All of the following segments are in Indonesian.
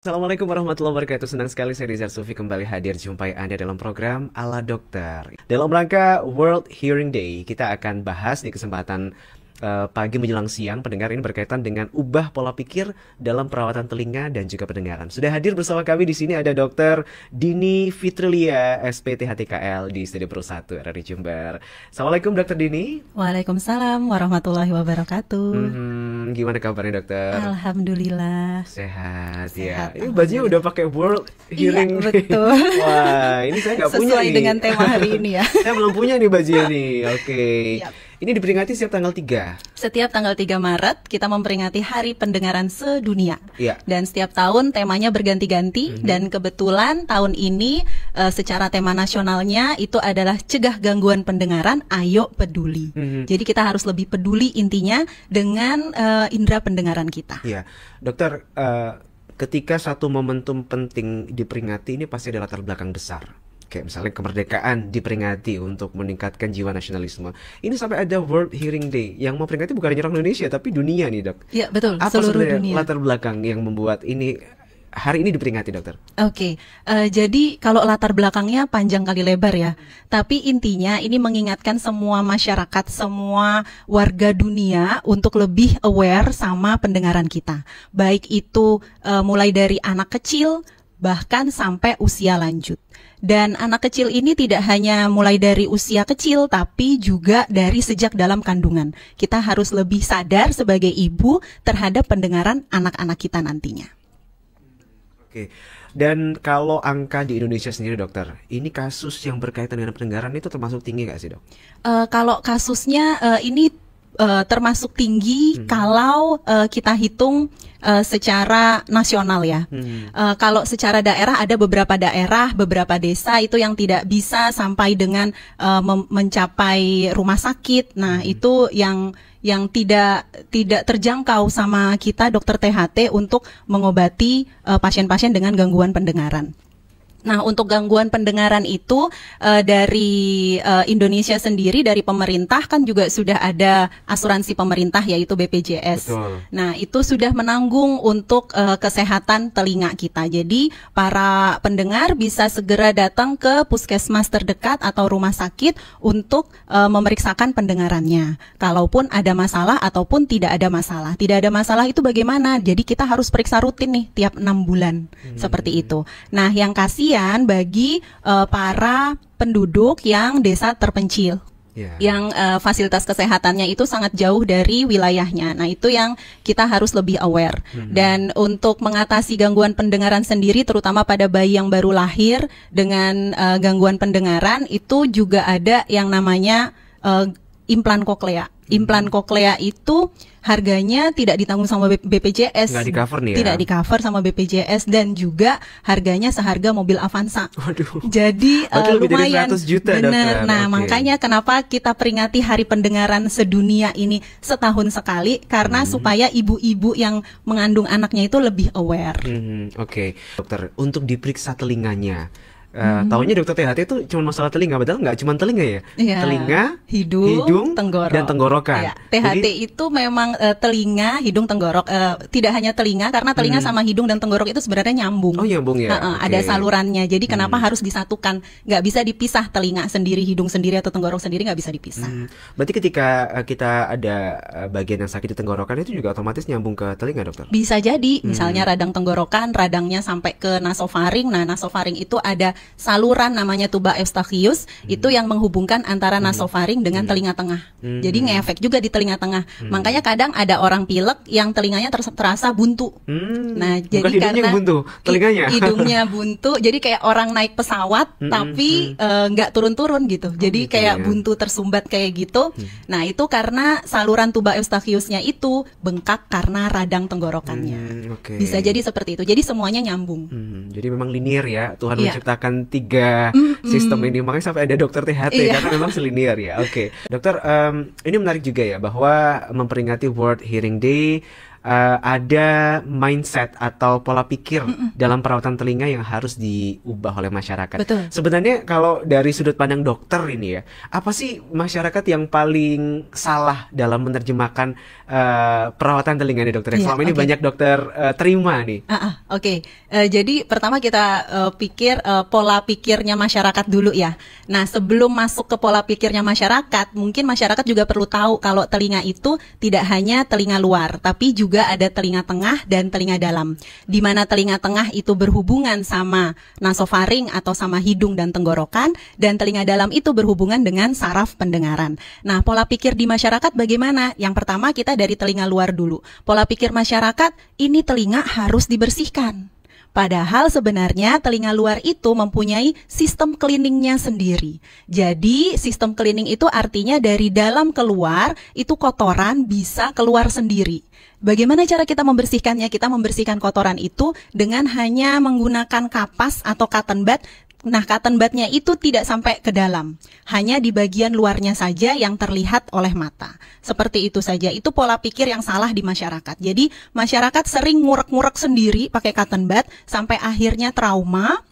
Assalamualaikum warahmatullahi wabarakatuh. Senang sekali saya Rizal Sufi kembali hadir jumpai Anda dalam program Ala Dokter. Dalam rangka World Hearing Day, kita akan bahas di kesempatan pagi menjelang siang pendengar ini berkaitan dengan ubah pola pikir dalam perawatan telinga dan juga pendengaran. Sudah hadir bersama kami di sini ada Dr. Dini Fitrilia, SPTHTKL di Studio Pro 1 RRI Jember. Assalamualaikum Dr. Dini. Waalaikumsalam warahmatullahi wabarakatuh. Gimana kabarnya dokter? Alhamdulillah. Sehat Sehat, ya. Ini bajunya udah pakai World Hearing Iya, Day. betul. Wah, ini saya nggak punya Sesuai nih. dengan tema hari ini ya. Saya belum punya nih bajunya nih. Oke. Yap. Ini diperingati setiap tanggal 3. Setiap tanggal 3 Maret kita memperingati Hari Pendengaran Sedunia. Iya. Dan setiap tahun temanya berganti-ganti dan kebetulan tahun ini secara tema nasionalnya itu adalah cegah gangguan pendengaran, ayo peduli. Jadi kita harus lebih peduli intinya dengan indera pendengaran kita. Iya. Dokter, ketika satu momentum penting diperingati ini pasti ada latar belakang besar. Kayak misalnya kemerdekaan diperingati untuk meningkatkan jiwa nasionalisme. Ini sampai ada World Hearing Day yang memperingati bukan hanya orang Indonesia tapi dunia nih, Dok. Iya, betul, Apa seluruh sebenarnya dunia. latar belakang yang membuat ini hari ini diperingati, Dokter? Oke, jadi kalau latar belakangnya panjang kali lebar ya, tapi intinya ini mengingatkan semua masyarakat, semua warga dunia untuk lebih aware sama pendengaran kita. Baik itu mulai dari anak kecil, bahkan sampai usia lanjut. Dan anak kecil ini tidak hanya mulai dari usia kecil, tapi juga dari sejak dalam kandungan. Kita harus lebih sadar sebagai ibu terhadap pendengaran anak-anak kita nantinya. Oke. Dan kalau angka di Indonesia sendiri, dokter, ini kasus yang berkaitan dengan pendengaran itu termasuk tinggi nggak sih, dok? Kalau kasusnya ini termasuk tinggi kalau kita hitung secara nasional ya. Kalau secara daerah ada beberapa daerah, beberapa desa itu yang tidak bisa sampai dengan mencapai rumah sakit. Nah, itu yang tidak terjangkau sama kita dokter THT untuk mengobati pasien-pasien dengan gangguan pendengaran. Nah, untuk gangguan pendengaran itu dari Indonesia sendiri, dari pemerintah kan juga sudah ada asuransi pemerintah yaitu BPJS. Betul. Nah, itu sudah menanggung untuk kesehatan telinga kita. Jadi, para pendengar bisa segera datang ke puskesmas terdekat atau rumah sakit untuk memeriksakan pendengarannya. Kalaupun ada masalah ataupun tidak ada masalah. Tidak ada masalah itu bagaimana? Jadi, kita harus periksa rutin nih tiap 6 bulan. Seperti itu. Nah, yang kasihan bagi para penduduk yang desa terpencil, yang fasilitas kesehatannya itu sangat jauh dari wilayahnya. Nah, itu yang kita harus lebih aware. Dan untuk mengatasi gangguan pendengaran sendiri, terutama pada bayi yang baru lahir dengan gangguan pendengaran, itu juga ada yang namanya implan koklea. Implan koklea itu harganya tidak ditanggung sama BPJS. Nggak di-cover nih ya? Tidak di-cover sama BPJS dan juga harganya seharga mobil Avanza. Waduh. Jadi Berarti lebih dari lumayan 100 juta, bener. dokter. Nah, Oke. makanya kenapa kita peringati Hari Pendengaran Sedunia ini setahun sekali, karena supaya ibu-ibu yang mengandung anaknya itu lebih aware. Oke, dokter, untuk diperiksa telinganya. Taunya dokter THT itu cuma masalah telinga, padahal nggak cuma telinga ya. Iya. Telinga, hidung, tenggorok. dan tenggorokan. Iya. THT Jadi, itu memang telinga, hidung, tenggorok. Tidak hanya telinga, karena telinga sama hidung dan tenggorok itu sebenarnya nyambung. Oh, nyambung ya? Ada Oke. salurannya. Jadi kenapa harus disatukan? Nggak bisa dipisah, telinga sendiri, hidung sendiri atau tenggorok sendiri nggak bisa dipisah. berarti ketika kita ada bagian yang sakit di tenggorokan itu juga otomatis nyambung ke telinga, dokter? Bisa jadi, misalnya radang tenggorokan, radangnya sampai ke nasofaring. Nah, nasofaring itu ada saluran namanya tuba eustachius, itu yang menghubungkan antara nasofaring dengan telinga tengah. Jadi ngefek juga di telinga tengah. Makanya kadang ada orang pilek yang telinganya terasa buntu. Nah, Bukan jadi hidungnya karena yang buntu, telinganya. hidungnya buntu, jadi kayak orang naik pesawat tapi nggak turun-turun gitu. Jadi gitu kayak ya. buntu tersumbat kayak gitu. Nah, itu karena saluran tuba eustachiusnya itu bengkak karena radang tenggorokannya. Oke. Bisa jadi seperti itu. Jadi semuanya nyambung. Jadi memang linear ya, Tuhan Iya. menciptakan tiga sistem ini, makanya sampai ada dokter THT Iya. karena memang selinier ya. Oke, dokter, ini menarik juga ya bahwa memperingati World Hearing Day ada mindset atau pola pikir dalam perawatan telinga yang harus diubah oleh masyarakat. Betul. Sebenarnya kalau dari sudut pandang dokter ini ya, apa sih masyarakat yang paling salah dalam menerjemahkan perawatan telinga nih dokter? Selama ini banyak dokter terima nih. Oke. Jadi pertama kita pikir pola pikirnya masyarakat dulu ya. Nah, sebelum masuk ke pola pikirnya masyarakat, mungkin masyarakat juga perlu tahu kalau telinga itu tidak hanya telinga luar, tapi juga ada telinga tengah dan telinga dalam. Di mana telinga tengah itu berhubungan sama nasofaring atau sama hidung dan tenggorokan, dan telinga dalam itu berhubungan dengan saraf pendengaran. Nah, pola pikir di masyarakat bagaimana? Yang pertama kita dari telinga luar dulu. Pola pikir masyarakat, ini telinga harus dibersihkan. Padahal sebenarnya telinga luar itu mempunyai sistem cleaningnya sendiri. Jadi sistem cleaning itu artinya dari dalam keluar itu kotoran bisa keluar sendiri. Bagaimana cara kita membersihkannya? Kita membersihkan kotoran itu dengan hanya menggunakan kapas atau cotton bud. Nah, cotton budnya itu tidak sampai ke dalam, hanya di bagian luarnya saja yang terlihat oleh mata. Seperti itu saja, itu pola pikir yang salah di masyarakat. Jadi, masyarakat sering ngurek-ngurek sendiri pakai cotton bud, sampai akhirnya trauma,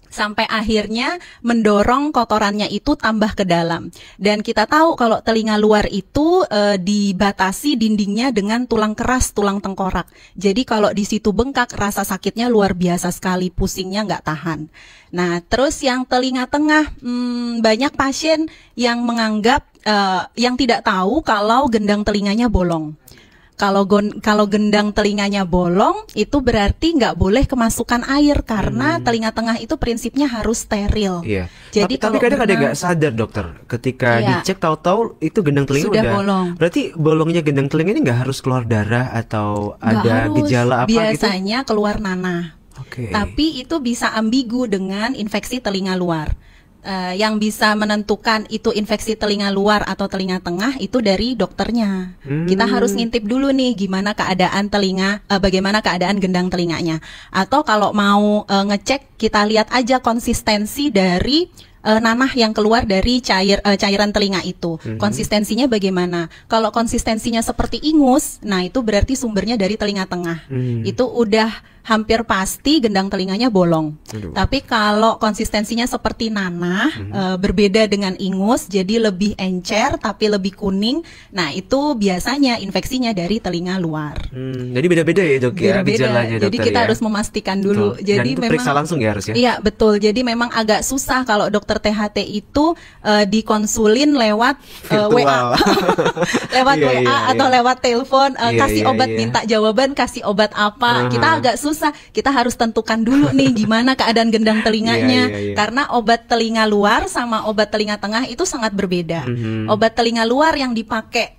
sampai akhirnya mendorong kotorannya itu tambah ke dalam. Dan kita tahu kalau telinga luar itu dibatasi dindingnya dengan tulang keras, tulang tengkorak. Jadi kalau di situ bengkak, rasa sakitnya luar biasa sekali, pusingnya nggak tahan. Nah, terus yang telinga tengah, banyak pasien yang menganggap, yang tidak tahu kalau gendang telinganya bolong. Kalau gendang telinganya bolong, itu berarti nggak boleh kemasukan air karena telinga tengah itu prinsipnya harus steril. Iya. Jadi tapi kadang ada nggak sadar dokter, ketika dicek tahu-tahu itu gendang telinga sudah udah bolong. Berarti bolongnya gendang telinga ini nggak harus keluar darah atau ada gejala apa gitu? Biasanya keluar nanah. Tapi itu bisa ambigu dengan infeksi telinga luar. Yang bisa menentukan itu infeksi telinga luar atau telinga tengah itu dari dokternya. Kita harus ngintip dulu nih gimana keadaan telinga, bagaimana keadaan gendang telinganya. Atau kalau mau ngecek, kita lihat aja konsistensi dari nanah yang keluar dari cairan telinga itu. Konsistensinya bagaimana? Kalau konsistensinya seperti ingus, nah itu berarti sumbernya dari telinga tengah. Itu udah hampir pasti gendang telinganya bolong. Tapi kalau konsistensinya seperti nanah, berbeda dengan ingus, jadi lebih encer tapi lebih kuning, nah itu biasanya infeksinya dari telinga luar. Jadi beda-beda ya dok ya gejalanya dokter. Jadi kita harus memastikan dulu. Jadi dan periksa langsung ya harus ya? Iya betul. Jadi memang agak susah kalau dokter THT itu dikonsulin lewat WA, lewat WA atau lewat telepon, kasih obat, minta jawaban, kasih obat apa. Kita agak susah. Kita harus tentukan dulu nih gimana keadaan gendang telinganya. Karena obat telinga luar sama obat telinga tengah itu sangat berbeda. Obat telinga luar yang dipakai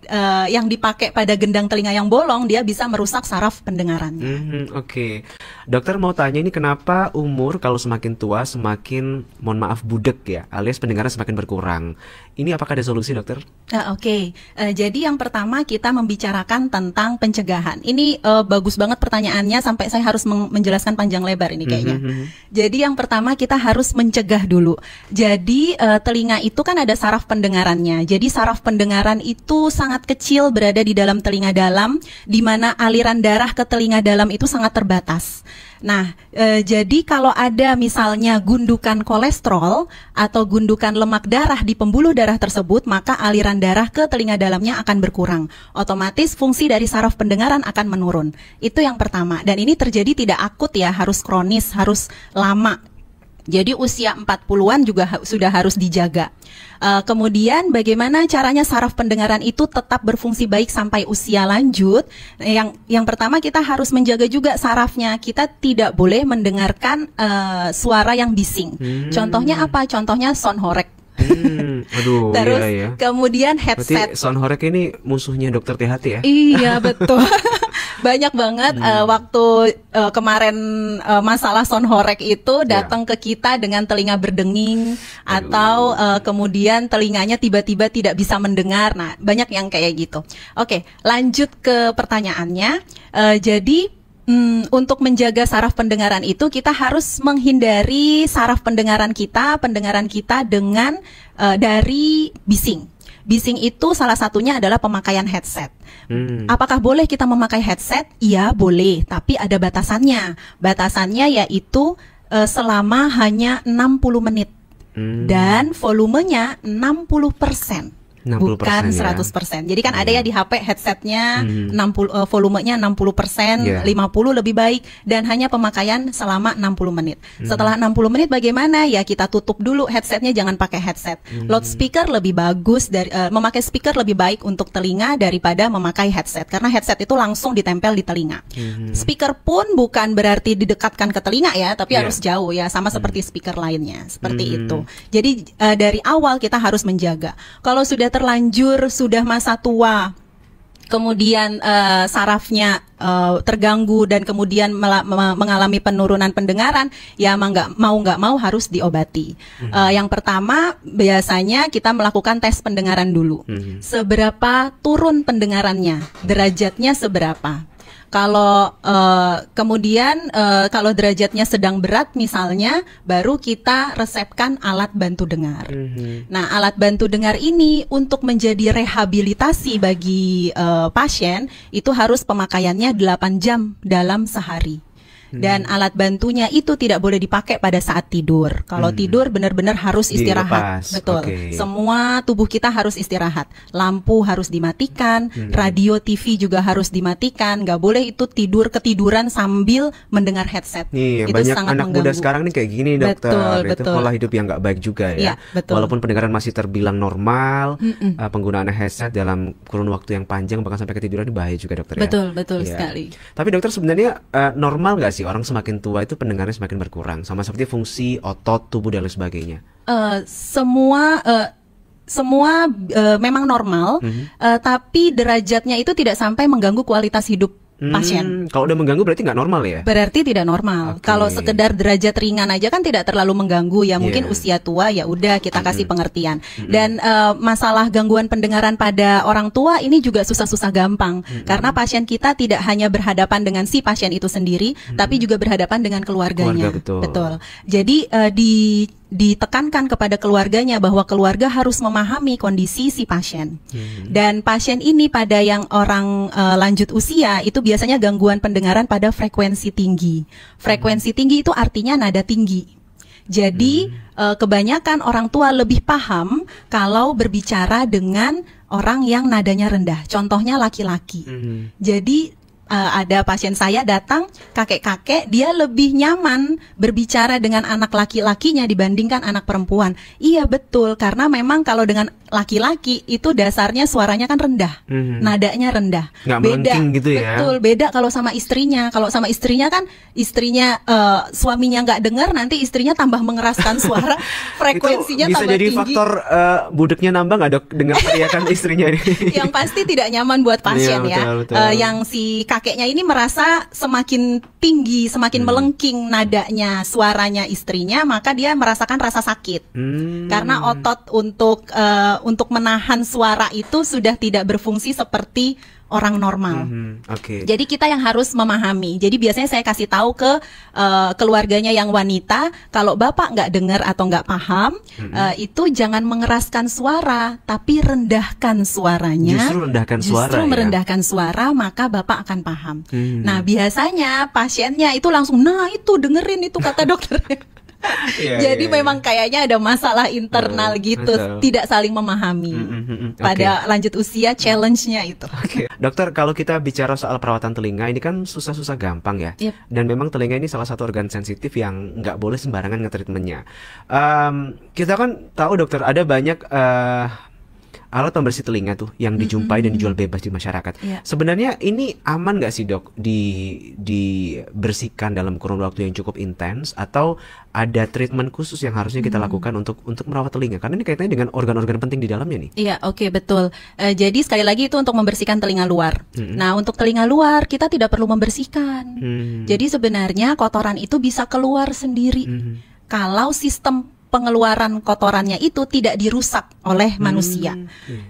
pada gendang telinga yang bolong, dia bisa merusak saraf pendengarannya. Oke. Dokter mau tanya ini, kenapa umur kalau semakin tua semakin, mohon maaf, budek ya, alias pendengaran semakin berkurang? Ini apakah ada solusi dokter? Oke. Jadi yang pertama kita membicarakan tentang pencegahan. Ini bagus banget pertanyaannya, sampai saya harus menjelaskan panjang lebar ini kayaknya. Jadi yang pertama kita harus mencegah dulu. Jadi telinga itu kan ada saraf pendengarannya. Jadi saraf pendengaran itu sangat kecil, berada di dalam telinga dalam, di mana aliran darah ke telinga dalam itu sangat terbatas. Nah, jadi kalau ada misalnya gundukan kolesterol atau gundukan lemak darah di pembuluh darah tersebut, maka aliran darah ke telinga dalamnya akan berkurang. Otomatis fungsi dari saraf pendengaran akan menurun. Itu yang pertama. Dan ini terjadi tidak akut ya, harus kronis, harus lama. Jadi usia 40-an juga sudah harus dijaga. Kemudian bagaimana caranya saraf pendengaran itu tetap berfungsi baik sampai usia lanjut? Yang pertama kita harus menjaga juga sarafnya. Kita tidak boleh mendengarkan suara yang bising. Contohnya apa? Contohnya sound horeg. Aduh, terus iya, ya. Kemudian headset. Berarti sound horeg ini musuhnya dokter THT ya? Iya betul. Banyak banget waktu kemarin masalah sound horeg itu datang ke kita dengan telinga berdenging. Atau kemudian telinganya tiba-tiba tidak bisa mendengar. Nah, banyak yang kayak gitu. Oke, lanjut ke pertanyaannya. Jadi untuk menjaga saraf pendengaran itu kita harus menghindari saraf pendengaran kita dengan dari bising. Bising itu salah satunya adalah pemakaian headset. Hmm. Apakah boleh kita memakai headset? Iya, boleh, tapi ada batasannya. Batasannya yaitu selama hanya 60 menit. Dan volumenya 60%. 60% Bukan ya. 100%. Jadi kan ada ya di HP headsetnya 60 volumenya 60%, 50 lebih baik dan hanya pemakaian selama 60 menit. Setelah 60 menit bagaimana? Ya kita tutup dulu headsetnya, jangan pakai headset. Loudspeaker lebih bagus dari memakai speaker lebih baik untuk telinga daripada memakai headset karena headset itu langsung ditempel di telinga. Speaker pun bukan berarti didekatkan ke telinga ya, tapi harus jauh ya, sama seperti speaker lainnya. Seperti itu. Jadi dari awal kita harus menjaga. Kalau sudah terlanjur, sudah masa tua, kemudian sarafnya terganggu dan kemudian mengalami penurunan pendengaran, ya nggak mau harus diobati. Yang pertama biasanya kita melakukan tes pendengaran dulu. Seberapa turun pendengarannya, derajatnya seberapa. Kalau kemudian kalau derajatnya sedang berat misalnya, baru kita resepkan alat bantu dengar. Nah, alat bantu dengar ini untuk menjadi rehabilitasi bagi pasien itu harus pemakaiannya 8 jam dalam sehari. Dan alat bantunya itu tidak boleh dipakai pada saat tidur. Kalau tidur benar-benar harus istirahat. Dilepas. Betul. Semua tubuh kita harus istirahat. Lampu harus dimatikan, radio TV juga harus dimatikan. Nggak boleh itu tidur ketiduran sambil mendengar headset. Nih, itu banyak sangat anak mengganggu. muda sekarang nih kayak gini, dokter. Itu Betul. pola hidup yang nggak baik juga ya. Iya, betul. Walaupun pendengaran masih terbilang normal, penggunaan headset dalam kurun waktu yang panjang bahkan sampai ketiduran ini bahaya juga, dokter ya. Betul Iya. sekali. Tapi dokter sebenarnya normal nggak sih orang semakin tua itu pendengarannya semakin berkurang, sama seperti fungsi otot tubuh dan lain sebagainya? Semua memang normal, tapi derajatnya itu tidak sampai mengganggu kualitas hidup pasien. Kalau udah mengganggu berarti nggak normal ya? Berarti tidak normal. Oke. Kalau sekedar derajat ringan aja kan tidak terlalu mengganggu ya. Mungkin Iya. usia tua ya udah kita kasih pengertian. Dan masalah gangguan pendengaran pada orang tua ini juga susah-susah gampang. Karena pasien kita tidak hanya berhadapan dengan si pasien itu sendiri, tapi juga berhadapan dengan keluarganya. Keluarga, betul. Jadi ditekankan kepada keluarganya bahwa keluarga harus memahami kondisi si pasien. Dan pasien ini pada yang orang lanjut usia itu biasanya gangguan pendengaran pada frekuensi tinggi. Frekuensi tinggi itu artinya nada tinggi. Jadi kebanyakan orang tua lebih paham kalau berbicara dengan orang yang nadanya rendah. Contohnya laki-laki. Jadi ada pasien saya datang, kakek-kakek, dia lebih nyaman berbicara dengan anak laki-lakinya dibandingkan anak perempuan. Iya betul, karena memang kalau dengan laki-laki itu dasarnya suaranya kan rendah, nadanya rendah. Nggak Beda, melengking gitu ya? Betul, beda kalau sama istrinya. Kalau sama istrinya kan istrinya suaminya nggak dengar, nanti istrinya tambah mengeraskan suara, frekuensinya itu bisa tambah jadi tinggi. faktor budeknya nambah nggak, dok, dengan teriakan istrinya ini? Yang pasti tidak nyaman buat pasien Iya, betul. Yang si kakeknya ini merasa semakin tinggi, semakin melengking nadanya, suaranya istrinya, maka dia merasakan rasa sakit. Karena otot untuk menahan suara itu sudah tidak berfungsi seperti orang normal. Oke. Jadi kita yang harus memahami. Jadi biasanya saya kasih tahu ke keluarganya yang wanita, kalau bapak nggak dengar atau nggak paham, itu jangan mengeraskan suara, tapi rendahkan suaranya. Justru rendahkan suara. Justru ya? merendahkan suara, maka bapak akan paham. Nah biasanya pasiennya itu langsung, nah itu dengerin itu kata dokternya. Iya, Jadi iya, memang kayaknya ada masalah internal gitu, betul. tidak saling memahami. Pada lanjut usia challenge-nya itu. Oke, dokter, kalau kita bicara soal perawatan telinga, ini kan susah-susah gampang ya. Yep. Dan memang telinga ini salah satu organ sensitif yang nggak boleh sembarangan nge-treatmentnya. Kita kan tahu, dokter, ada banyak alat pembersih telinga tuh yang dijumpai dan dijual bebas di masyarakat. Iya. Sebenarnya ini aman nggak sih, dok, dibersihkan dalam kurun waktu yang cukup intens, atau ada treatment khusus yang harusnya kita lakukan untuk merawat telinga? Karena ini kaitannya dengan organ-organ penting di dalamnya nih. Iya, oke, betul. Jadi sekali lagi itu untuk membersihkan telinga luar. Nah, untuk telinga luar kita tidak perlu membersihkan. Jadi sebenarnya kotoran itu bisa keluar sendiri. Kalau sistem pengeluaran kotorannya itu tidak dirusak oleh manusia.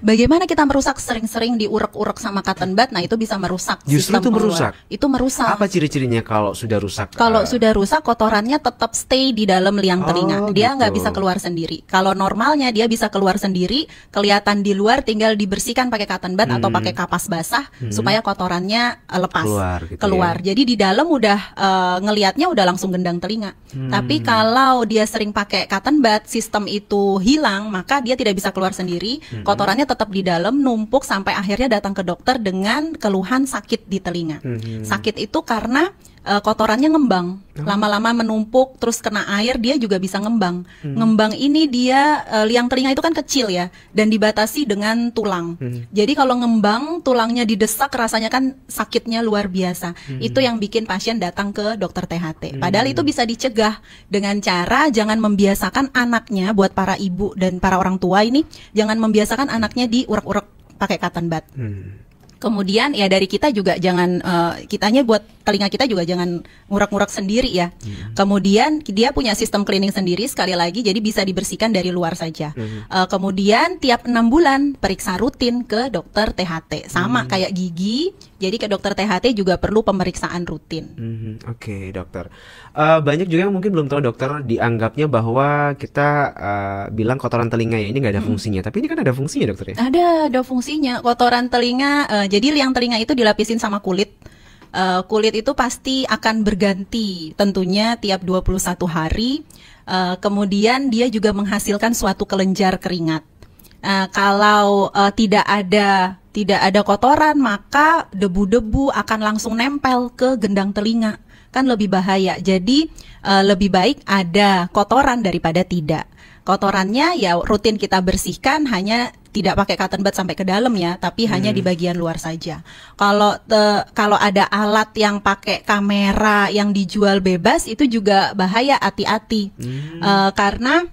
Bagaimana kita merusak? Sering-sering diurek-urek sama cotton bud, nah itu bisa merusak. Justru itu merusak? Itu merusak. Apa ciri-cirinya kalau sudah rusak? Kalau sudah rusak, kotorannya tetap stay di dalam liang telinga. Dia nggak gitu. bisa keluar sendiri. Kalau normalnya dia bisa keluar sendiri, kelihatan di luar, tinggal dibersihkan pakai cotton bud atau pakai kapas basah supaya kotorannya lepas keluar. Jadi di dalam udah ngelihatnya udah langsung gendang telinga. Tapi kalau dia sering pakai cotton bud, sistem itu hilang, maka dia tidak bisa keluar sendiri. Kotorannya tetap di dalam, numpuk sampai akhirnya datang ke dokter dengan keluhan sakit di telinga. Sakit itu karena kotorannya ngembang, lama-lama menumpuk, terus kena air, dia juga bisa ngembang. Ngembang ini dia liang telinga itu kan kecil ya, dan dibatasi dengan tulang. Jadi kalau ngembang, tulangnya didesak, rasanya kan sakitnya luar biasa. Itu yang bikin pasien datang ke dokter THT. Padahal itu bisa dicegah dengan cara jangan membiasakan anaknya, buat para ibu dan para orang tua ini, jangan membiasakan anaknya diurek-urek pakai cotton bud. Kemudian ya dari kita juga jangan, kitanya buat telinga kita juga jangan ngurak-ngurak sendiri ya. Kemudian dia punya sistem cleaning sendiri sekali lagi, jadi bisa dibersihkan dari luar saja. Kemudian tiap 6 bulan periksa rutin ke dokter THT. Sama kayak gigi, jadi ke dokter THT juga perlu pemeriksaan rutin. Oke, dokter. Banyak juga yang mungkin belum tahu, dokter, dianggapnya bahwa kita bilang kotoran telinga ya ini nggak ada fungsinya, tapi ini kan ada fungsinya, dokter ya? Ada fungsinya. Kotoran telinga, jadi liang telinga itu dilapisin sama kulit. Kulit itu pasti akan berganti tentunya tiap 21 hari. Kemudian dia juga menghasilkan suatu kelenjar keringat. Kalau tidak ada kotoran, maka debu-debu akan langsung nempel ke gendang telinga, kan lebih bahaya. Jadi lebih baik ada kotoran daripada tidak. Kotorannya ya rutin kita bersihkan, hanya tidak pakai cotton bud sampai ke dalam ya, tapi hanya di bagian luar saja. Kalau ada alat yang pakai kamera yang dijual bebas, itu juga bahaya, hati-hati. Karena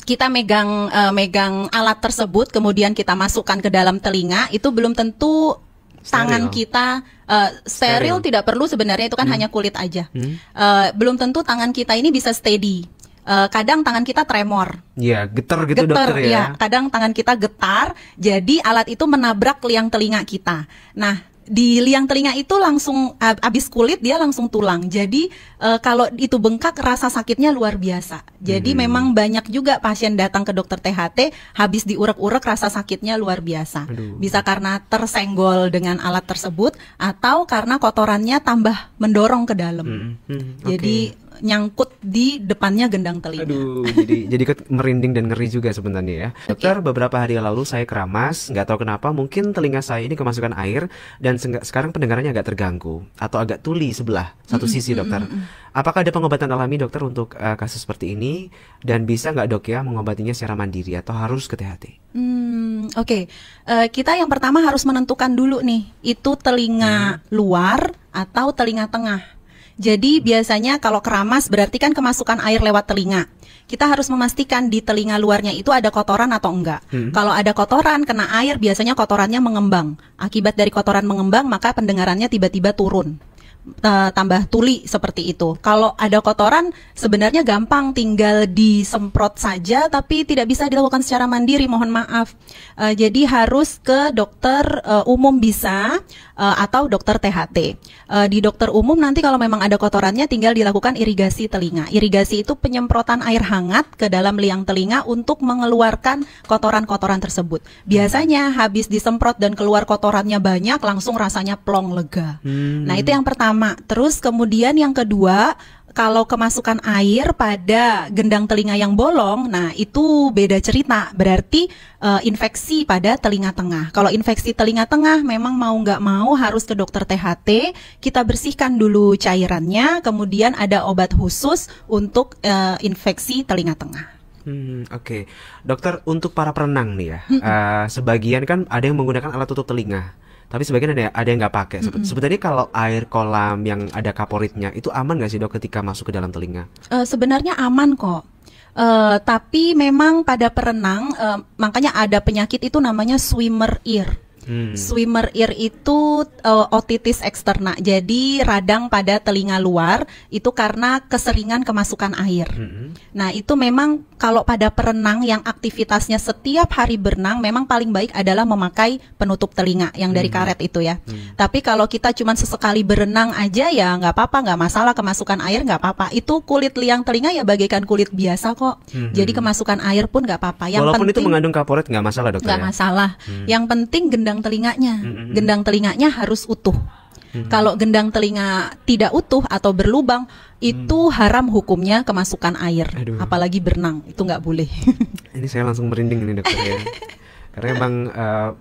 kita megang alat tersebut, kemudian kita masukkan ke dalam telinga, itu belum tentu tangan kita steril, tidak perlu sebenarnya, itu kan hanya kulit aja. Belum tentu tangan kita ini bisa steady. Kadang tangan kita tremor. Iya, getar gitu dokter ya. Iya, kadang tangan kita getar, jadi alat itu menabrak liang telinga kita. Nah, di liang telinga itu langsung habis kulit, dia langsung tulang. Jadi kalau itu bengkak, rasa sakitnya luar biasa. Jadi memang banyak juga pasien datang ke dokter THT habis diurek-urek, rasa sakitnya luar biasa. Bisa karena tersenggol dengan alat tersebut, atau karena kotorannya tambah mendorong ke dalam. Jadi nyangkut di depannya gendang telinga. Jadi merinding dan ngeri juga sebenarnya ya. Dokter, beberapa hari lalu saya keramas, nggak tahu kenapa, mungkin telinga saya ini kemasukan air dan sekarang pendengarannya agak terganggu atau agak tuli sebelah satu sisi, dokter. Apakah ada pengobatan alami, dokter, untuk kasus seperti ini, dan bisa nggak, dok, ya, mengobatinya secara mandiri atau harus ke THT? Oke. Kita yang pertama harus menentukan dulu nih, itu telinga luar atau telinga tengah. Jadi biasanya kalau keramas berarti kan kemasukan air lewat telinga. Kita harus memastikan di telinga luarnya itu ada kotoran atau enggak. Kalau ada kotoran, kena air, biasanya kotorannya mengembang. Akibat dari kotoran mengembang, maka pendengarannya tiba-tiba turun, tambah tuli seperti itu. Kalau ada kotoran sebenarnya gampang, tinggal disemprot saja, tapi tidak bisa dilakukan secara mandiri, mohon maaf. Jadi harus ke dokter umum bisa, atau dokter THT. Di dokter umum nanti kalau memang ada kotorannya, tinggal dilakukan irigasi telinga. Irigasi itu penyemprotan air hangat ke dalam liang telinga untuk mengeluarkan kotoran-kotoran tersebut. Biasanya habis disemprot dan keluar kotorannya banyak, langsung rasanya plong, lega. Nah, itu yang pertama. Terus kemudian yang kedua, kalau kemasukan air pada gendang telinga yang bolong, nah itu beda cerita, berarti infeksi pada telinga tengah. Kalau infeksi telinga tengah, memang mau nggak mau harus ke dokter THT, kita bersihkan dulu cairannya, kemudian ada obat khusus untuk infeksi telinga tengah. Oke. Dokter, untuk para perenang nih ya, sebagian kan ada yang menggunakan alat tutup telinga, tapi sebagian ada yang nggak pakai. Sebenarnya kalau air kolam yang ada kaporitnya itu aman nggak sih, dok, ketika masuk ke dalam telinga? Sebenarnya aman kok. Tapi memang pada perenang, makanya ada penyakit itu namanya swimmer ear. Swimmer ear itu otitis eksterna, jadi radang pada telinga luar itu karena keseringan kemasukan air. Nah, itu memang kalau pada perenang yang aktivitasnya setiap hari berenang, memang paling baik adalah memakai penutup telinga yang dari karet itu ya. Tapi kalau kita cuma sesekali berenang aja ya nggak apa-apa, nggak masalah, kemasukan air nggak apa-apa. Itu kulit liang telinga ya bagaikan kulit biasa kok. Jadi kemasukan air pun nggak apa-apa. Yang Walaupun penting, itu mengandung kaporit nggak masalah dokter nggak ya? masalah. Yang penting gendang telinganya, gendang telinganya harus utuh. Kalau gendang telinga tidak utuh atau berlubang, itu haram hukumnya kemasukan air. Aduh. Apalagi berenang, itu nggak boleh. Ini saya langsung merinding ini dokter ya. Karena emang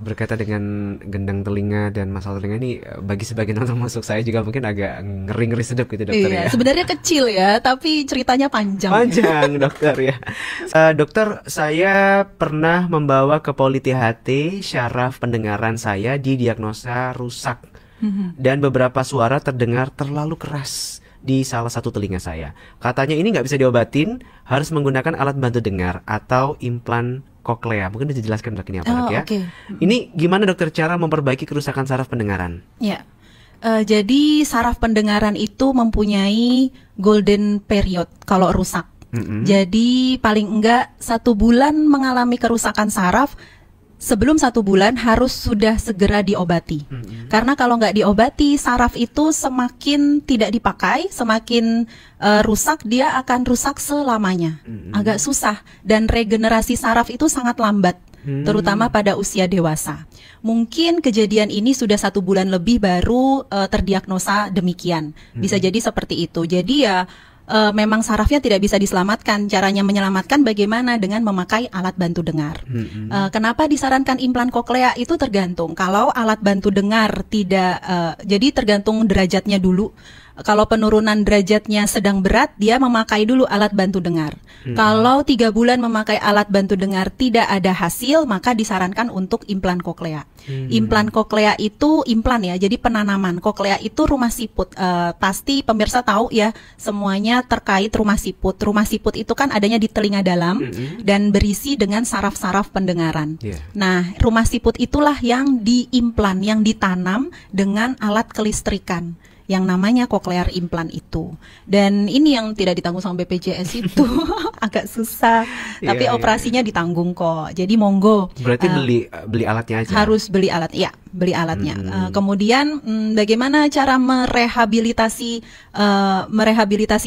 berkaitan dengan gendang telinga dan masalah telinga ini bagi sebagian orang termasuk saya juga mungkin agak ngeri-ngeri sedap gitu dokter Iya, ya. sebenarnya kecil ya, tapi ceritanya panjang. Panjang dokter ya. Dokter, saya pernah membawa ke Poli THT syaraf pendengaran saya didiagnosa rusak. Dan beberapa suara terdengar terlalu keras di salah satu telinga saya. Katanya ini nggak bisa diobatin, harus menggunakan alat bantu dengar atau implan koklea. Mungkin bisa dijelaskan dok ini apa dok ya? Oke. Ini gimana dokter cara memperbaiki kerusakan saraf pendengaran? Ya. Jadi saraf pendengaran itu mempunyai golden period kalau rusak. Jadi paling enggak 1 bulan mengalami kerusakan saraf, sebelum 1 bulan harus sudah segera diobati. Karena kalau nggak diobati, saraf itu semakin tidak dipakai, semakin rusak, dia akan rusak selamanya. Agak susah. Dan regenerasi saraf itu sangat lambat, terutama pada usia dewasa. Mungkin kejadian ini sudah 1 bulan lebih baru terdiagnosa demikian. Bisa jadi seperti itu. Jadi ya memang sarafnya tidak bisa diselamatkan. Caranya menyelamatkan bagaimana? Dengan memakai alat bantu dengar. Kenapa disarankan implan koklea? Itu tergantung. Kalau alat bantu dengar tidak, jadi tergantung derajatnya dulu. Kalau penurunan derajatnya sedang berat, dia memakai dulu alat bantu dengar. Kalau 3 bulan memakai alat bantu dengar tidak ada hasil, maka disarankan untuk implan koklea. Implan koklea itu implan ya, jadi penanaman. Koklea itu rumah siput. Pasti pemirsa tahu ya, semuanya terkait rumah siput. Rumah siput itu kan adanya di telinga dalam dan berisi dengan saraf-saraf pendengaran. Nah, rumah siput itulah yang diimplan, yang ditanam dengan alat kelistrikan, yang namanya cochlear implant itu. Dan ini yang tidak ditanggung sama BPJS itu agak susah, tapi operasinya ditanggung kok. Jadi monggo. Berarti beli alatnya aja. Harus beli alat, ya, beli alatnya. Kemudian bagaimana cara merehabilitasi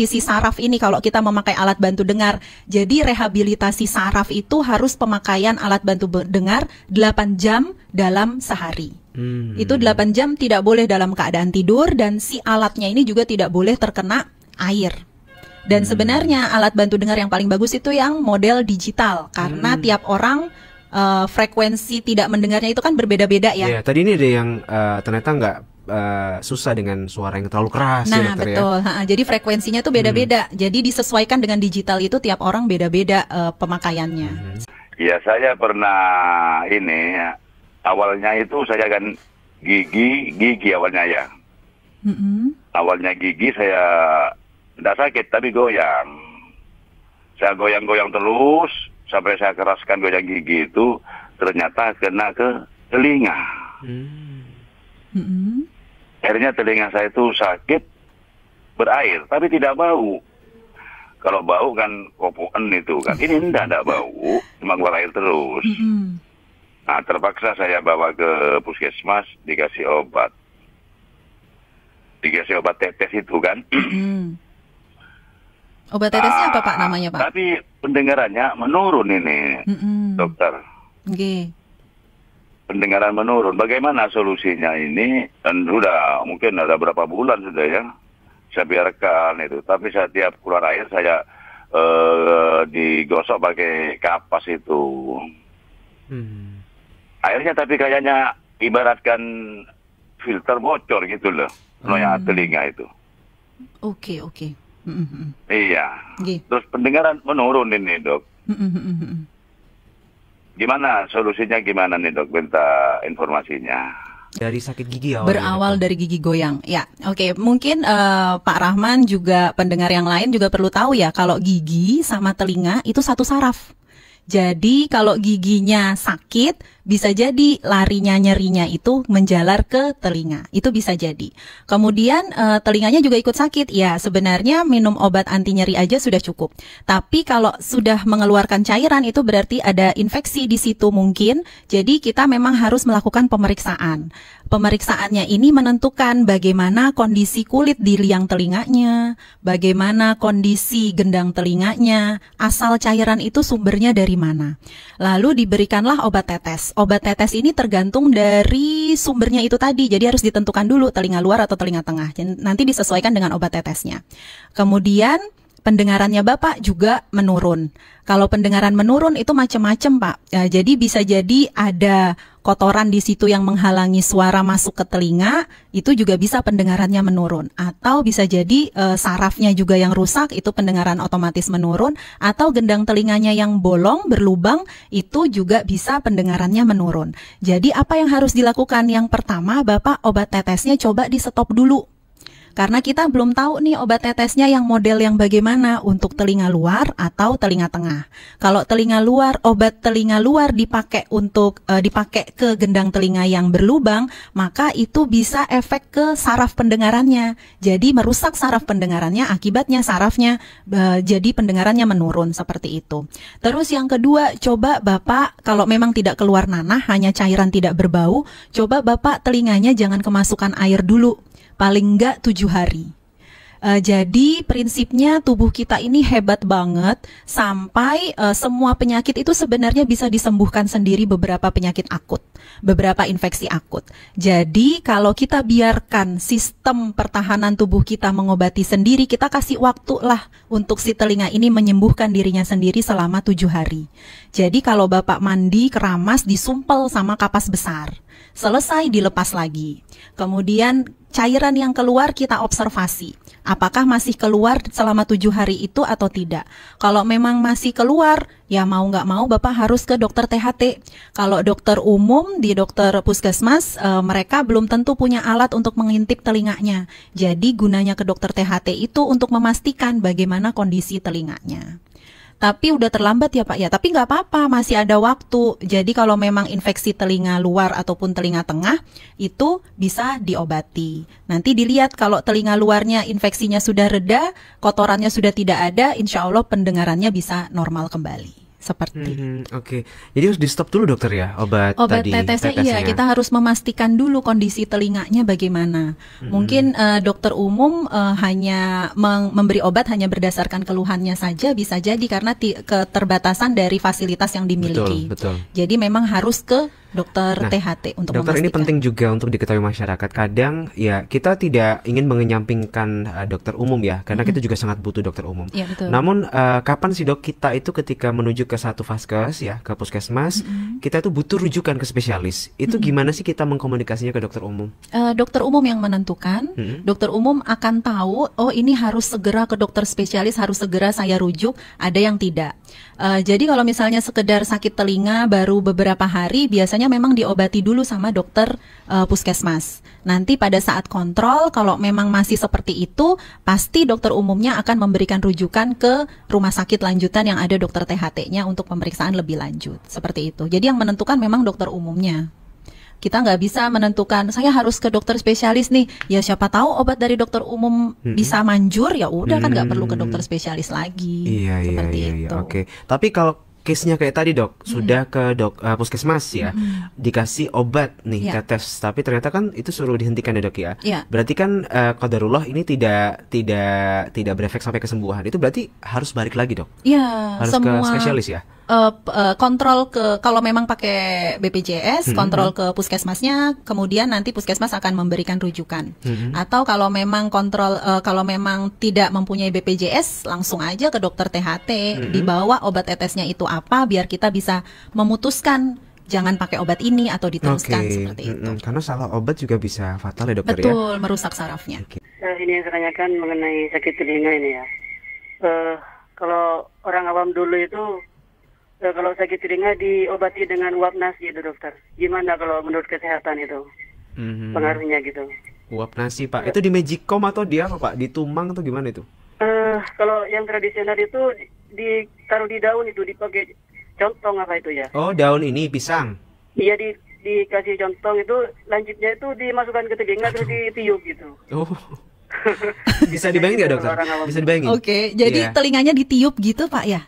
si saraf ini kalau kita memakai alat bantu dengar? Jadi rehabilitasi saraf itu harus pemakaian alat bantu dengar 8 jam dalam sehari. Itu 8 jam tidak boleh dalam keadaan tidur, dan si alatnya ini juga tidak boleh terkena air. Dan sebenarnya alat bantu dengar yang paling bagus itu yang model digital, karena tiap orang frekuensi tidak mendengarnya itu kan berbeda-beda ya. Tadi ini ada yang ternyata nggak susah dengan suara yang terlalu keras ya Nah, dokter betul. ya. Jadi frekuensinya itu beda-beda. Jadi disesuaikan dengan digital itu tiap orang beda-beda pemakaiannya. Ya, saya pernah ini, awalnya itu saya kan gigi awalnya ya. Awalnya gigi saya tidak sakit tapi goyang. Saya goyang-goyang terus sampai saya keraskan goyang gigi itu, ternyata kena ke telinga. Akhirnya telinga saya itu sakit, berair tapi tidak bau. Kalau bau kan kopoan itu kan. Ini tidak bau, cuma keluar air terus. Nah, terpaksa saya bawa ke puskesmas, dikasih obat. Dikasih obat tetes itu kan. Obat tetesnya apa Pak namanya Pak? Tapi pendengarannya menurun ini, dokter. Pendengaran menurun. Bagaimana solusinya ini? Dan sudah mungkin ada berapa bulan sudah ya. Saya biarkan itu. Tapi setiap keluar air saya digosok pakai kapas itu. Airnya tapi kayaknya ibaratkan filter bocor gitu loh. Yang telinga itu. Oke. Iya. Terus pendengaran menurun ini dok. Gimana solusinya, gimana nih dok? Minta informasinya. Dari sakit gigi awalnya. Berawal dari gigi goyang. Ya, oke. Mungkin Pak Rahman juga pendengar yang lain juga perlu tahu ya, kalau gigi sama telinga itu satu saraf. Jadi kalau giginya sakit, bisa jadi larinya nyerinya itu menjalar ke telinga. Itu bisa jadi. Kemudian telinganya juga ikut sakit. Ya, sebenarnya minum obat anti nyeri aja sudah cukup. Tapi kalau sudah mengeluarkan cairan itu berarti ada infeksi di situ mungkin. Jadi kita memang harus melakukan pemeriksaan. Pemeriksaannya ini menentukan bagaimana kondisi kulit di liang telinganya, bagaimana kondisi gendang telinganya, asal cairan itu sumbernya dari mana. Lalu diberikanlah obat tetes. Obat tetes ini tergantung dari sumbernya itu tadi, jadi harus ditentukan dulu telinga luar atau telinga tengah. Nanti disesuaikan dengan obat tetesnya. Kemudian pendengarannya Bapak juga menurun. Kalau pendengaran menurun itu macam-macam Pak. Jadi bisa jadi ada kotoran di situ yang menghalangi suara masuk ke telinga, itu juga bisa pendengarannya menurun. Atau bisa jadi sarafnya juga yang rusak, itu pendengaran otomatis menurun. Atau gendang telinganya yang bolong, berlubang, itu juga bisa pendengarannya menurun. Jadi apa yang harus dilakukan? Yang pertama, Bapak obat tetesnya coba di stop dulu. Karena kita belum tahu nih obat tetesnya yang model yang bagaimana untuk telinga luar atau telinga tengah. Kalau telinga luar, obat telinga luar dipakai untuk dipakai ke gendang telinga yang berlubang, maka itu bisa efek ke saraf pendengarannya. Jadi merusak saraf pendengarannya, akibatnya sarafnya jadi pendengarannya menurun seperti itu. Terus yang kedua, coba Bapak kalau memang tidak keluar nanah, hanya cairan tidak berbau, coba Bapak telinganya jangan kemasukan air dulu. Paling enggak 7 hari. Jadi prinsipnya tubuh kita ini hebat banget sampai semua penyakit itu sebenarnya bisa disembuhkan sendiri, beberapa penyakit akut, beberapa infeksi akut. Jadi kalau kita biarkan sistem pertahanan tubuh kita mengobati sendiri, kita kasih waktu lah untuk si telinga ini menyembuhkan dirinya sendiri selama 7 hari. Jadi kalau Bapak mandi keramas disumpel sama kapas besar, selesai dilepas lagi. Kemudian cairan yang keluar kita observasi. Apakah masih keluar selama 7 hari itu atau tidak. Kalau memang masih keluar, ya mau nggak mau Bapak harus ke dokter THT. Kalau dokter umum di dokter puskesmas, mereka belum tentu punya alat untuk mengintip telinganya. Jadi gunanya ke dokter THT itu untuk memastikan bagaimana kondisi telinganya. Tapi udah terlambat ya Pak ya, tapi nggak apa-apa, masih ada waktu. Jadi kalau memang infeksi telinga luar ataupun telinga tengah itu bisa diobati. Nanti dilihat kalau telinga luarnya infeksinya sudah reda, kotorannya sudah tidak ada, insya Allah pendengarannya bisa normal kembali. Seperti. Oke. Jadi harus di stop dulu dokter ya obat tetesnya. Iya, kita harus memastikan dulu kondisi telinganya bagaimana. Mungkin dokter umum hanya memberi obat hanya berdasarkan keluhannya saja, bisa jadi karena keterbatasan dari fasilitas yang dimiliki. Betul. Jadi memang harus ke dokter THT untuk dokter, memastikan. ini penting juga untuk diketahui masyarakat. Kadang ya kita tidak ingin mengenyampingkan dokter umum ya, karena kita juga sangat butuh dokter umum. Ya, betul. Namun kapan sih Dok kita itu ketika menuju ke satu vaskes ya, ke puskesmas, kita tuh butuh rujukan ke spesialis. Itu gimana sih kita mengkomunikasinya ke dokter umum? Dokter umum yang menentukan. Dokter umum akan tahu, oh ini harus segera ke dokter spesialis, harus segera saya rujuk, ada yang tidak. Jadi kalau misalnya sekedar sakit telinga baru beberapa hari, biasanya memang diobati dulu sama dokter puskesmas. Nanti pada saat kontrol, kalau memang masih seperti itu, pasti dokter umumnya akan memberikan rujukan ke rumah sakit lanjutan yang ada dokter THT-nya untuk pemeriksaan lebih lanjut. Seperti itu. Jadi yang menentukan memang dokter umumnya. Kita nggak bisa menentukan saya harus ke dokter spesialis nih. Ya siapa tahu obat dari dokter umum bisa manjur, ya udah kan nggak perlu ke dokter spesialis lagi. Iya. Oke. Tapi kalau case-nya kayak tadi Dok, sudah ke puskesmas ya, dikasih obat nih tetes, tapi ternyata kan itu suruh dihentikan ya Dok ya. Berarti kan qadarullah ini tidak berefek sampai kesembuhan. Itu berarti harus balik lagi Dok. Iya, harus semua ke spesialis ya. Kontrol ke kalau memang pakai BPJS, kontrol ke puskesmasnya, kemudian nanti puskesmas akan memberikan rujukan. Atau kalau memang kontrol kalau memang tidak mempunyai BPJS, langsung aja ke dokter THT, dibawa obat tetesnya itu apa biar kita bisa memutuskan jangan pakai obat ini atau diteruskan seperti itu. Karena salah obat juga bisa fatal ya dokter. Betul, merusak sarafnya. Ini yang saya tanyakan mengenai sakit telinga ini ya. Kalau orang awam dulu itu kalau sakit telinga diobati dengan uap nasi itu dokter. Gimana kalau menurut kesehatan itu pengaruhnya gitu? Uap nasi Pak, itu di Magicom atau dia apa Pak? Ditumang atau gimana itu? Kalau yang tradisional itu ditaruh di daun itu dipakai contong apa itu ya? Oh daun ini pisang. Iya, dikasih contoh itu, lancipnya itu dimasukkan ke telinga terus ditiup gitu. Oh. Bisa dibayangin nggak dokter? Bisa dibayangin? Oke, jadi Iya. telinganya ditiup gitu Pak ya?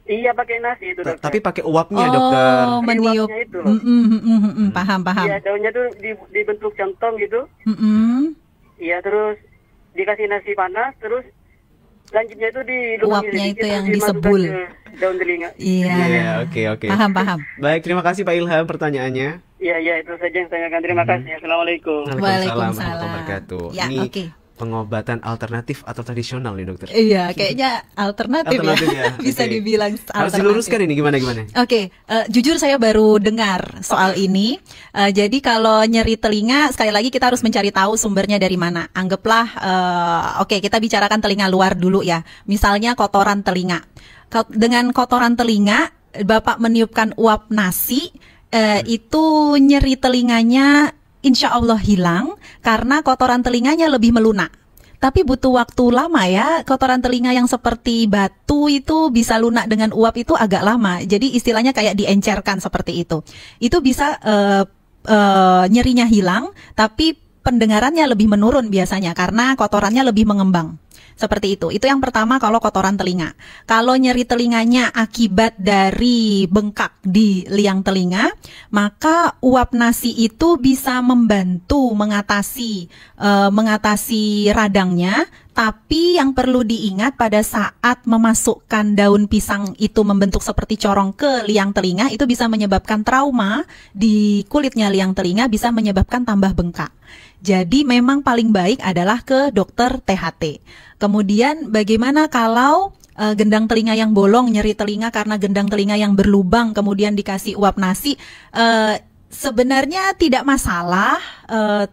Iya, pakai nasi itu dokter. Tapi pakai uapnya dokter. Oh, meniup. Uapnya itu loh. Paham. Iya, daunnya tuh dibentuk centong gitu. Iya, terus dikasih nasi panas, terus lancipnya itu dilubangin Uapnya sedikit, itu terus yang dimasukkan disebul. ke daun telinga. Iya. Iya, oke. Paham. Baik, terima kasih Pak Ilham pertanyaannya. Iya, itu saja yang saya akan. Terima kasih. Assalamualaikum. Waalaikumsalam. warahmatullahi wabarakatuh. Ya, Ini oke. pengobatan alternatif atau tradisional nih dokter? Iya, kayaknya alternatif ya. Bisa Oke. dibilang Harus alternatif. diluruskan ini gimana? Oke, jujur saya baru dengar soal ini. Jadi kalau nyeri telinga, sekali lagi kita harus mencari tahu sumbernya dari mana. Anggaplah, oke, kita bicarakan telinga luar dulu ya. Misalnya kotoran telinga. Dengan kotoran telinga, Bapak meniupkan uap nasi, itu nyeri telinganya insya Allah hilang karena kotoran telinganya lebih melunak. Tapi butuh waktu lama ya, kotoran telinga yang seperti batu itu bisa lunak dengan uap itu agak lama. Jadi istilahnya kayak diencerkan seperti itu. Itu bisa nyerinya hilang, tapi pendengarannya lebih menurun biasanya karena kotorannya lebih mengembang. Seperti itu. Itu yang pertama kalau kotoran telinga. Kalau nyeri telinganya akibat dari bengkak di liang telinga, maka uap nasi itu bisa membantu mengatasi radangnya. Tapi yang perlu diingat pada saat memasukkan daun pisang itu membentuk seperti corong ke liang telinga, itu bisa menyebabkan trauma di kulitnya liang telinga, bisa menyebabkan tambah bengkak. Jadi memang paling baik adalah ke dokter THT. Kemudian bagaimana kalau gendang telinga yang bolong, nyeri telinga karena gendang telinga yang berlubang, kemudian dikasih uap nasi? Sebenarnya tidak masalah,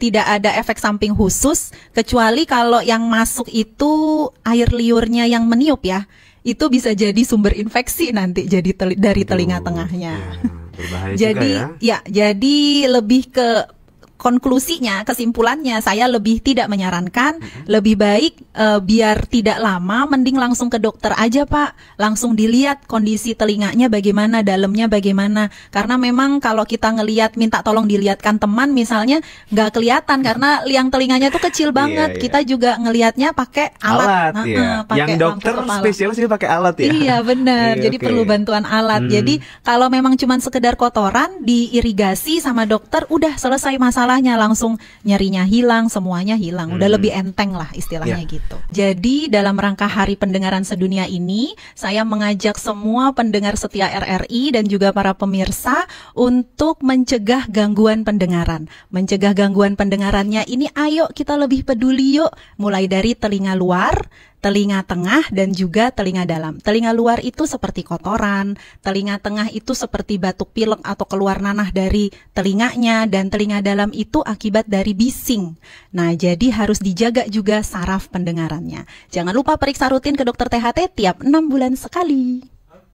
tidak ada efek samping khusus, kecuali kalau yang masuk itu air liurnya yang meniup ya, itu bisa jadi sumber infeksi nanti jadi dari telinga tengahnya. Ya, berbahaya Jadi juga ya. Jadi lebih ke konklusinya, kesimpulannya saya lebih tidak menyarankan, lebih baik biar tidak lama, mending langsung ke dokter aja Pak, langsung dilihat kondisi telinganya bagaimana, dalamnya bagaimana, karena memang kalau kita ngelihat, minta tolong dilihatkan teman misalnya, nggak kelihatan karena liang telinganya tuh kecil banget, Iya. kita juga ngelihatnya pakai alat, ya. pakai Yang dokter lampu kepala. spesialis ini pakai alat ya. Iya benar, Iya, jadi oke. perlu bantuan alat. Jadi kalau memang cuma sekedar kotoran, diirigasi sama dokter, udah selesai masalahnya, langsung nyerinya hilang, semuanya hilang, udah lebih enteng lah istilahnya Ya. gitu. Jadi dalam rangka Hari Pendengaran Sedunia ini, saya mengajak semua pendengar setia RRI dan juga para pemirsa untuk mencegah gangguan pendengaran. Mencegah gangguan pendengarannya ini, ayo kita lebih peduli yuk, mulai dari telinga luar, telinga tengah, dan juga telinga dalam. Telinga luar itu seperti kotoran, telinga tengah itu seperti batuk pilek atau keluar nanah dari telinganya, dan telinga dalam itu akibat dari bising. Nah, jadi harus dijaga juga saraf pendengarannya. Jangan lupa periksa rutin ke dokter THT tiap 6 bulan sekali.